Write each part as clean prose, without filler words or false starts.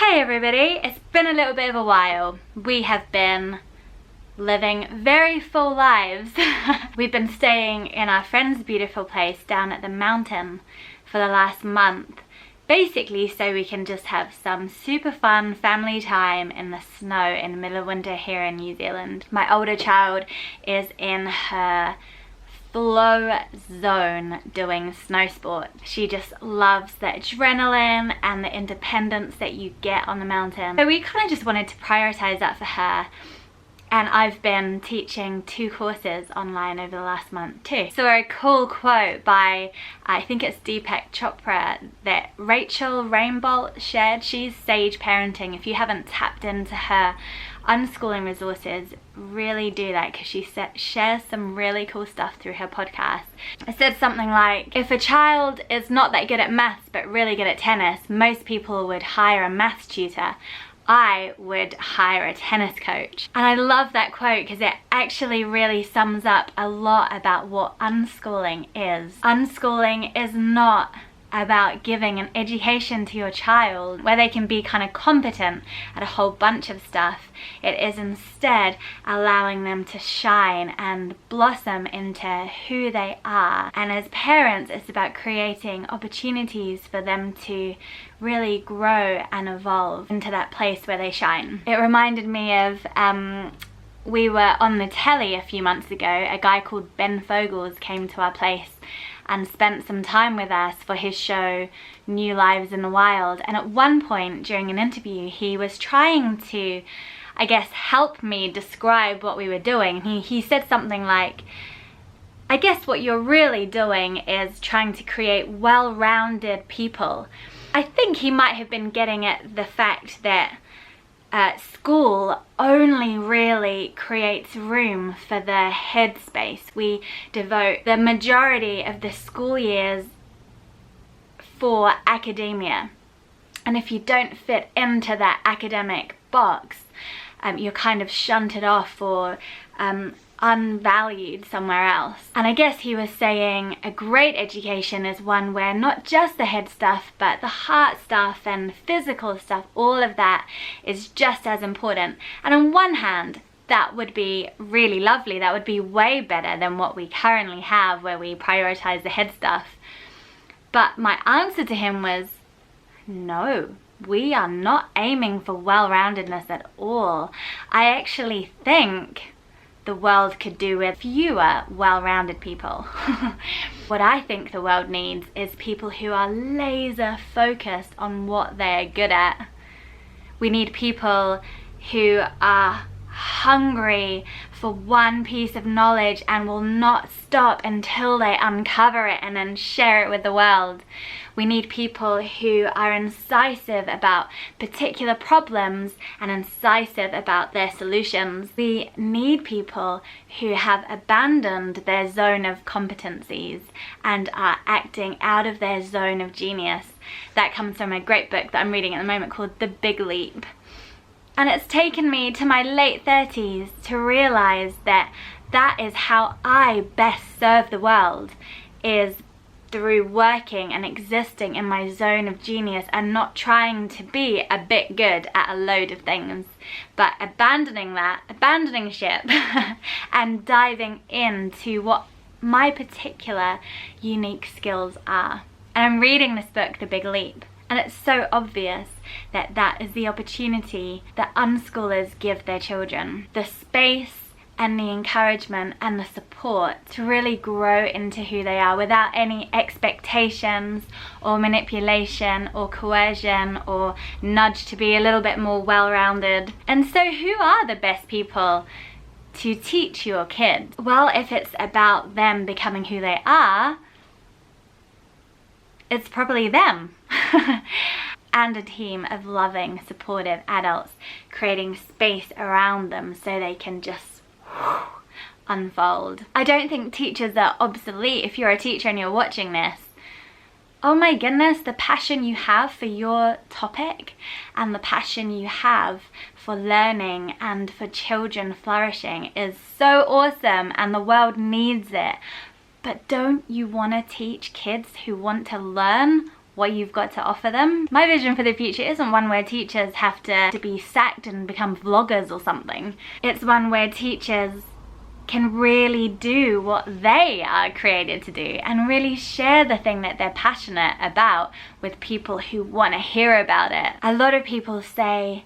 Hey everybody, it's been a little bit of a while. We have been living very full lives. We've been staying in our friend's beautiful place down at the mountain for the last month, basically so we can just have some super fun family time in the snow in the middle of winter here in New Zealand. My older child is in her flow zone doing snow sport. She just loves the adrenaline and the independence that you get on the mountain. So we kind of just wanted to prioritize that for her. And I've been teaching 2 courses online over the last month too. So a cool quote by, I think it's Deepak Chopra, that Rachel Rainbolt shared. She's Sage Parenting. If you haven't tapped into her unschooling resources, really do that, because she shares some really cool stuff through her podcast. It said something like, if a child is not that good at maths but really good at tennis, most people would hire a maths tutor. I would hire a tennis coach. And I love that quote because it actually really sums up a lot about what unschooling is. Unschooling is not about giving an education to your child where they can be kind of competent at a whole bunch of stuff. It is instead allowing them to shine and blossom into who they are. And as parents, it's about creating opportunities for them to really grow and evolve into that place where they shine. It reminded me of we were on the telly a few months ago. A guy called Ben Fogels came to our place and spent some time with us for his show New Lives in the Wild. And at one point during an interview, he was trying to, I guess, help me describe what we were doing. He said something like, I guess what you're really doing is trying to create well-rounded people. I think he might have been getting at the fact that school only really creates room for the headspace. We devote the majority of the school years for academia. And if you don't fit into that academic box, you're kind of shunted off or unvalued somewhere else. And I guess he was saying a great education is one where not just the head stuff, but the heart stuff and physical stuff, all of that is just as important. And on one hand, that would be really lovely. That would be way better than what we currently have, where we prioritize the head stuff. But my answer to him was, no, we are not aiming for well-roundedness at all. I actually think the world could do with fewer well-rounded people. What I think the world needs is people who are laser focused on what they're good at. We need people who are hungry for one piece of knowledge and will not stop until they uncover it and then share it with the world. We need people who are incisive about particular problems and incisive about their solutions. We need people who have abandoned their zone of competencies and are acting out of their zone of genius. That comes from a great book that I'm reading at the moment called The Big Leap. And it's taken me to my late 30s to realize that that is how I best serve the world, is through working and existing in my zone of genius and not trying to be a bit good at a load of things, but abandoning ship and diving into what my particular unique skills are. And I'm reading this book, The Big Leap, and it's so obvious that that is the opportunity that unschoolers give their children. The space and the encouragement and the support to really grow into who they are without any expectations or manipulation or coercion or nudge to be a little bit more well-rounded. And so who are the best people to teach your kids? Well, if it's about them becoming who they are, it's probably them. And a team of loving, supportive adults creating space around them so they can just unfold. I don't think teachers are obsolete. If you're a teacher and you're watching this, oh my goodness, the passion you have for your topic and the passion you have for learning and for children flourishing is so awesome, and the world needs it. But don't you want to teach kids who want to learn what you've got to offer them. My vision for the future isn't one where teachers have to be sacked and become vloggers or something. It's one where teachers can really do what they are created to do and really share the thing that they're passionate about with people who want to hear about it. A lot of people say,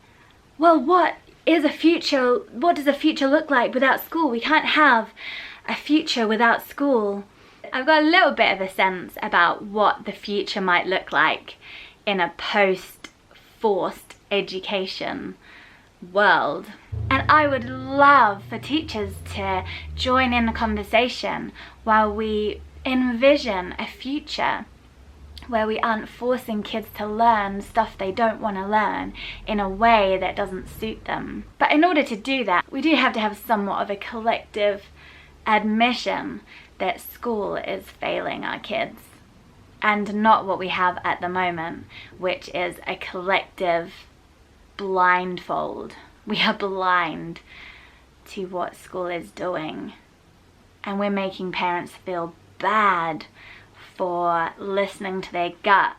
well, what does a future look like without school? We can't have a future without school. I've got a little bit of a sense about what the future might look like in a post-forced education world. And I would love for teachers to join in the conversation while we envision a future where we aren't forcing kids to learn stuff they don't want to learn in a way that doesn't suit them. But in order to do that, we do have to have somewhat of a collective admission that school is failing our kids, and not what we have at the moment, which is a collective blindfold. We are blind to what school is doing, and we're making parents feel bad for listening to their gut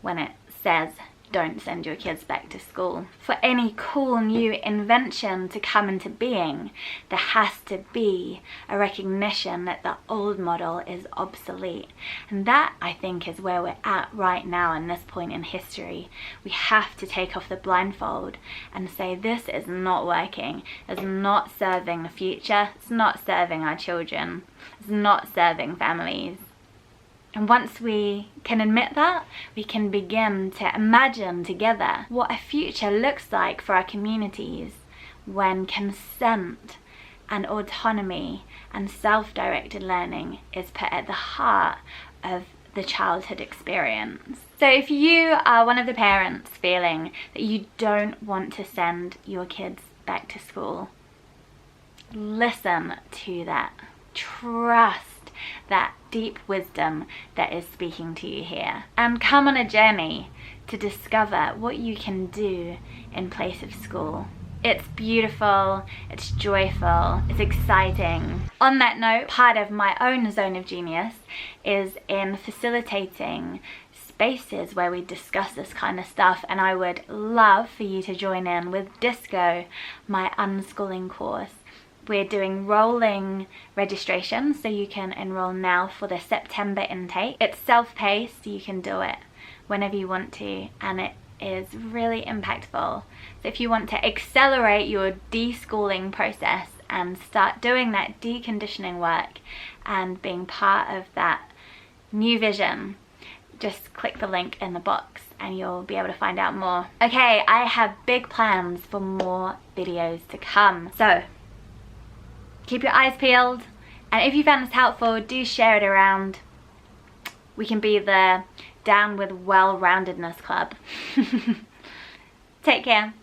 when it says don't send your kids back to school. For any cool new invention to come into being, there has to be a recognition that the old model is obsolete. And that, I think, is where we're at right now in this point in history. We have to take off the blindfold and say this is not working, it's not serving the future, it's not serving our children, it's not serving families. And once we can admit that, we can begin to imagine together what a future looks like for our communities when consent and autonomy and self-directed learning is put at the heart of the childhood experience. So if you are one of the parents feeling that you don't want to send your kids back to school, listen to that. Trust that deep wisdom that is speaking to you here, and come on a journey to discover what you can do in place of school. It's beautiful, it's joyful, it's exciting. On that note, part of my own zone of genius is in facilitating spaces where we discuss this kind of stuff, and I would love for you to join in with Disco, my unschooling course. We're doing rolling registration, so you can enroll now for the September intake. It's self-paced, so you can do it whenever you want to, and it is really impactful. So if you want to accelerate your deschooling process and start doing that deconditioning work and being part of that new vision, just click the link in the box and you'll be able to find out more. Okay, I have big plans for more videos to come, so keep your eyes peeled, and if you found this helpful, do share it around. We can be the Down with Well-Roundedness club. Take care.